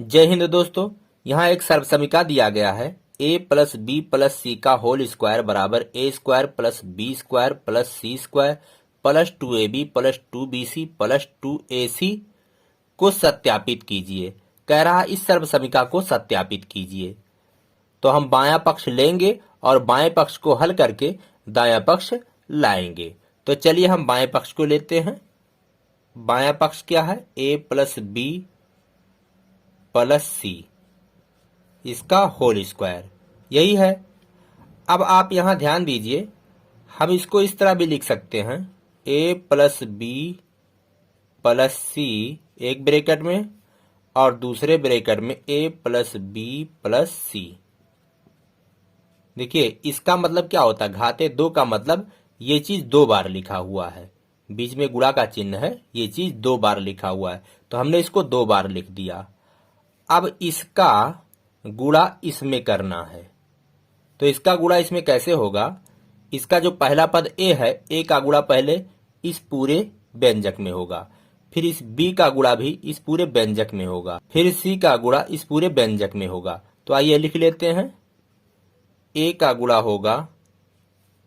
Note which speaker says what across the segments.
Speaker 1: जय हिंद दोस्तों। यहाँ एक सर्व समीकरण दिया गया है a plus B plus C का होल स्क्वायर बराबर a square plus B square plus C square plus 2ab plus 2bc plus 2ac को सत्यापित कीजिए। कह रहा इस सर्व समीकरण को सत्यापित कीजिए। तो हम बायां पक्ष लेंगे और बाएं पक्ष को हल करके दायां पक्ष लाएंगे। तो चलिए हम बाएं पक्ष को लेते हैं। बायां पक्ष क्या है? a प्लस बी प्लस सी, इसका होल स्क्वायर, यही है। अब आप यहां ध्यान दीजिए, हम इसको इस तरह भी लिख सकते हैं a प्लस बी प्लस सी एक ब्रैकेट में और दूसरे ब्रैकेट में a प्लस बी प्लस सी। देखिए इसका मतलब क्या होता है? घाते दो का मतलब ये चीज दो बार लिखा हुआ है, बीच में गुणा का चिन्ह है, ये चीज दो बार लिखा हुआ है, तो हमने इसको दो बार लिख दिया। अब इसका गुणा इसमें करना है, तो इसका गुणा इसमें कैसे होगा? इसका जो पहला पद a है, a का गुणा पहले इस पूरे व्यंजक में होगा, फिर इस b का गुणा भी इस पूरे व्यंजक में होगा, फिर c का गुणा इस पूरे व्यंजक में होगा। तो आइए लिख लेते हैं। a का गुणा होगा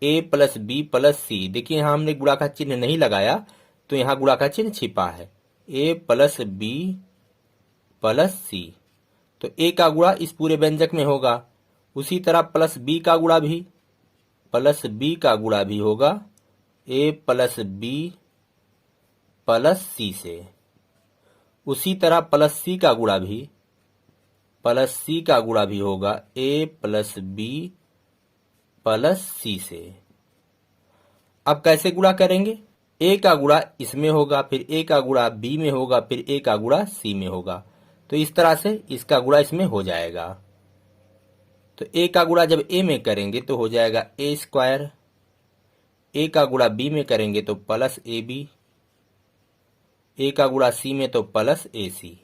Speaker 1: a प्लस बी प्लस सी। देखिए यहां हमने गुणा का चिन्ह नहीं लगाया, तो यहां गुणा का चिन्ह छिपा है। a प्लस बी प्लस सी, तो a का गुणा इस पूरे व्यंजक में होगा। उसी तरह प्लस b का गुणा भी, प्लस b का गुणा भी होगा a प्लस बी प्लस सी से। उसी तरह प्लस c का गुणा भी, प्लस c का गुणा भी होगा a प्लस बी प्लस सी से। अब कैसे गुणा करेंगे? a का गुणा इसमें होगा, फिर a का गुणा b में होगा, फिर a का गुणा c में होगा। तो इस तरह से इसका गुणा इसमें हो जाएगा। तो a का गुणा जब a में करेंगे तो हो जाएगा a स्क्वायर, a का गुणा b में करेंगे तो प्लस ab, a का गुणा c में तो प्लस ac।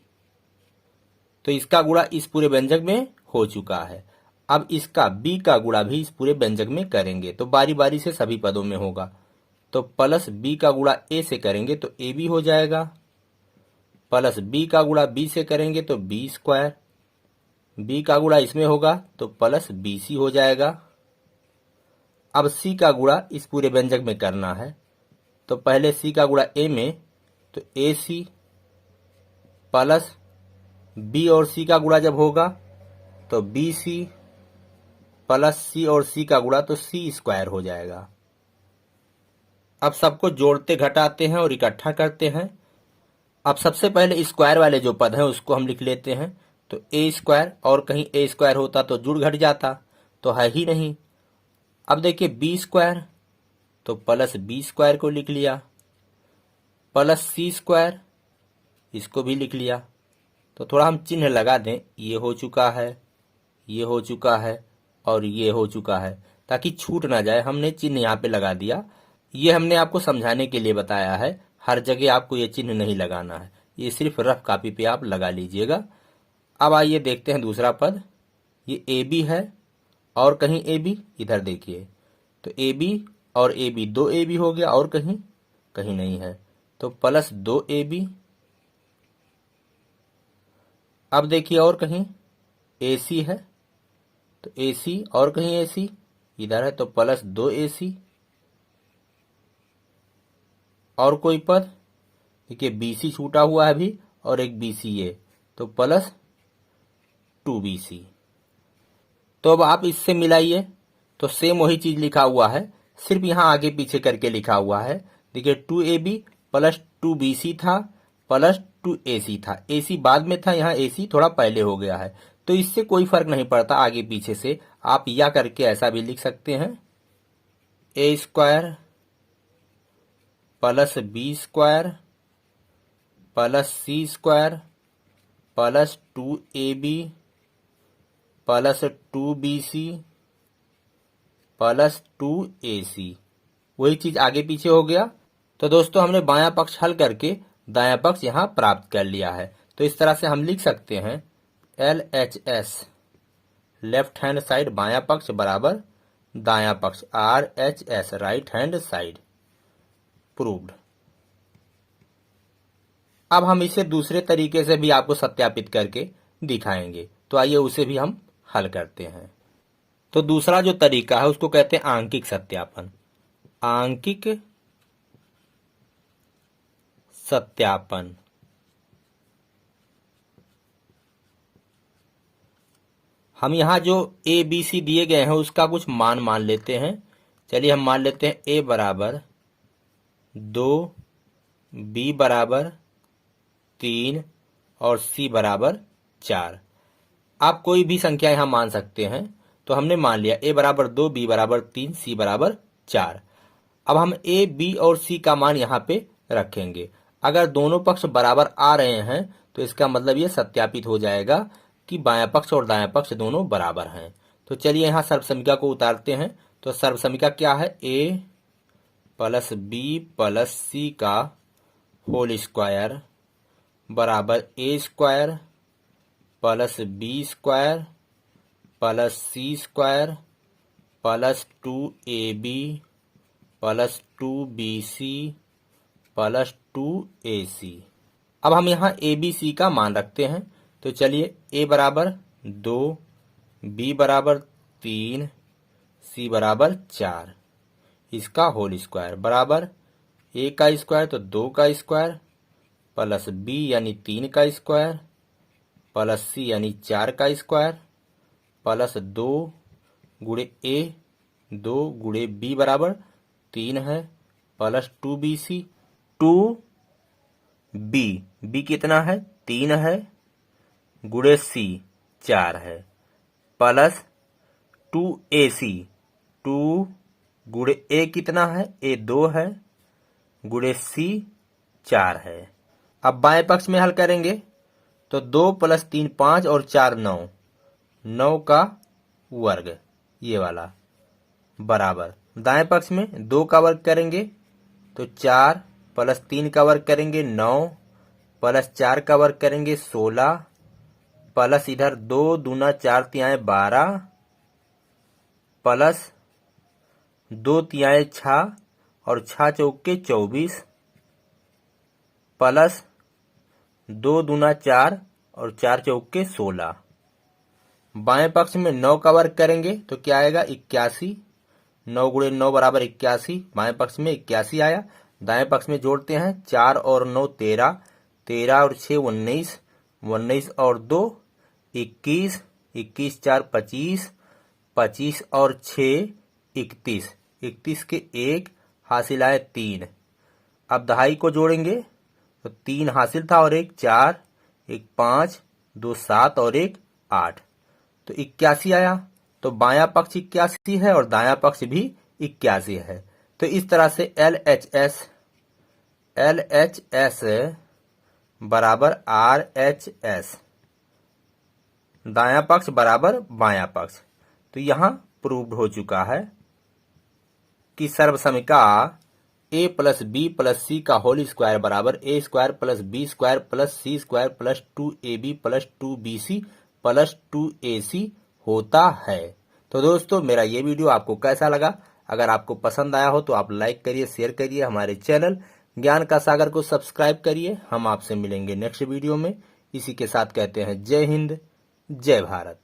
Speaker 1: तो इसका गुणा इस पूरे व्यंजक में हो चुका है। अब इसका b का गुणा भी इस पूरे व्यंजक में करेंगे, तो बारी बारी से सभी पदों में होगा। तो प्लस b का गुणा a से करेंगे तो ab हो जाएगा, प्लस b का गुणा b से करेंगे तो b स्क्वायर, b का गुणा इसमें होगा तो प्लस bc हो जाएगा। अब c का गुणा इस पूरे व्यंजक में करना है, तो पहले c का गुणा a में तो ac, प्लस b और c का गुणा जब होगा तो bc, प्लस c और c का गुणा तो c स्क्वायर हो जाएगा। अब सबको जोड़ते घटाते हैं और इकट्ठा करते हैं। अब सबसे पहले स्क्वायर वाले जो पद हैं उसको हम लिख लेते हैं। तो a स्क्वायर, और कहीं a स्क्वायर होता तो जुड़ घट जाता, तो है ही नहीं। अब देखिए b स्क्वायर, तो प्लस b स्क्वायर को लिख लिया, प्लस c स्क्वायर, इसको भी लिख लिया। तो थोड़ा हम चिन्ह लगा दें, ये हो चुका है, ये हो चुका है और ये हो चुका है, ताकि छूट ना जाए। हमने चिन्ह यहाँ पे लगा दिया। ये हमने आपको समझाने के लिए बताया है, हर जगह आपको ये चिन्ह नहीं लगाना है, ये सिर्फ रफ कॉपी पे आप लगा लीजिएगा। अब आइए देखते हैं दूसरा पद। ये ए बी है और कहीं ए बी, इधर देखिए, तो ए बी और ए बी, दो ए बी हो गया, और कहीं कहीं नहीं है, तो प्लस दो ए बी। अब देखिए और कहीं ए सी है, तो ए सी, और कहीं ए सी, इधर है, तो प्लस दो ए सी। और कोई पद देखिए, बी सी छूटा हुआ है अभी, और एक बी सी है, तो प्लस 2bc। तो अब आप इससे मिलाइए, तो सेम वही चीज लिखा हुआ है, सिर्फ यहां आगे पीछे करके लिखा हुआ है। देखिए 2ab प्लस 2bc था, प्लस 2ac था, ac बाद में था, यहाँ ac थोड़ा पहले हो गया है, तो इससे कोई फर्क नहीं पड़ता आगे पीछे से। आप या करके ऐसा भी लिख सकते हैं, a square plus B square plus C square plus 2ab plus 2bc plus 2ac, वही चीज आगे पीछे हो गया। तो दोस्तों हमने बायां पक्ष हल करके दायां पक्ष यहां प्राप्त कर लिया है। तो इस तरह से हम लिख सकते हैं LHS, लेफ्ट हैंड साइड बायां पक्ष बराबर दायां पक्ष RHS, right hand side, proved. अब हम इसे दूसरे तरीके से भी आपको सत्यापित करके दिखाएंगे। तो आइए उसे भी हम हल करते हैं। तो दूसरा जो तरीका है उसको कहते हैं आंकिक सत्यापन। आंकिक सत्यापन। हम यहाँ जो ए बी सी दिए गए हैं उसका कुछ मान लेते हैं। चलिए हम मान लेते हैं ए बराबर 2, बी बराबर 3 और सी बराबर 4। आप कोई भी संख्या यहाँ मान सकते हैं। तो हमने मान लिया ए बराबर 2, बी बराबर 3, सी बराबर 4। अब हम ए बी और सी का मान यहाँ पे रखेंगे। अगर दोनों पक्ष बराबर आ रहे हैं तो इसका मतलब ये सत्यापित हो जाएगा कि बायां पक्ष और दायां पक्ष दोनों बराबर हैं। तो चलिए यहाँ सर्वसमीका को उतारते हैं। तो सर्वसमीका क्या है? A plus B plus C का होल स्क्वायर बराबर A square plus B square plus C square plus 2ab plus 2bc plus 2ac। अब हम यहाँ ए बी सी का मान रखते हैं। तो चलिए ए बराबर 2, बी बराबर 3, सी बराबर 4, इसका होल स्क्वायर बराबर ए का स्क्वायर तो 2 का स्क्वायर प्लस बी यानी 3 का स्क्वायर प्लस सी यानी 4 का स्क्वायर प्लस 2 गुणे ए, 2 गुणे बी बराबर 3 है प्लस 2bc। 2b कितना है? 3 है गुणे सी 4 है प्लस 2ac। 2 गुणे ए कितना है? ए 2 है गुणे सी 4 है। अब बाएं पक्ष में हल करेंगे तो 2 प्लस 3 5 और 4 9, 9 का वर्ग ये वाला बराबर दाएं पक्ष में 2 का वर्ग करेंगे तो 4 प्लस 3 का वर्ग करेंगे 9 प्लस 4 का वर्ग करेंगे 16 प्लस इधर 2 दूना 4 तिहाई 12 प्लस 2 तिहाई 6 और 6 चौके 24 प्लस 2 दूना 4 और 4 चौके 16। बाएं पक्ष में 9 का वर्ग करेंगे तो क्या आएगा? 81। 9 गुणे 9 बराबर 81। बाएं पक्ष में 81 आया। दाएं पक्ष में जोड़ते हैं 4 और 9 13, 13 और 6 19, 19 और 2 21, 21 4 25, 25 और 6 31, 31 के 1 हासिल आए 3। अब दहाई को जोड़ेंगे तो 3 हासिल था और 1 4, 1 5, 2 7 और 1 8, तो 81 आया। तो बायां पक्ष 81 है और दायां पक्ष भी 81 है। तो इस तरह से LHS बराबर RHS, दायां पक्ष बराबर बायां पक्ष। तो यहां प्रूव्ड हो चुका है कि सर्वसमीका A plus B plus C का होल स्क्वायर बराबर A square plus B square plus C square plus 2ab plus 2bc plus 2ac होता है। तो दोस्तों मेरा ये वीडियो आपको कैसा लगा? अगर आपको पसंद आया हो तो आप लाइक करिए, शेयर करिए, हमारे चैनल ज्ञान का सागर को सब्सक्राइब करिए। हम आपसे मिलेंगे नेक्स्ट वीडियो में। इसी के साथ कहते हैं जय हिंद, जय भारत।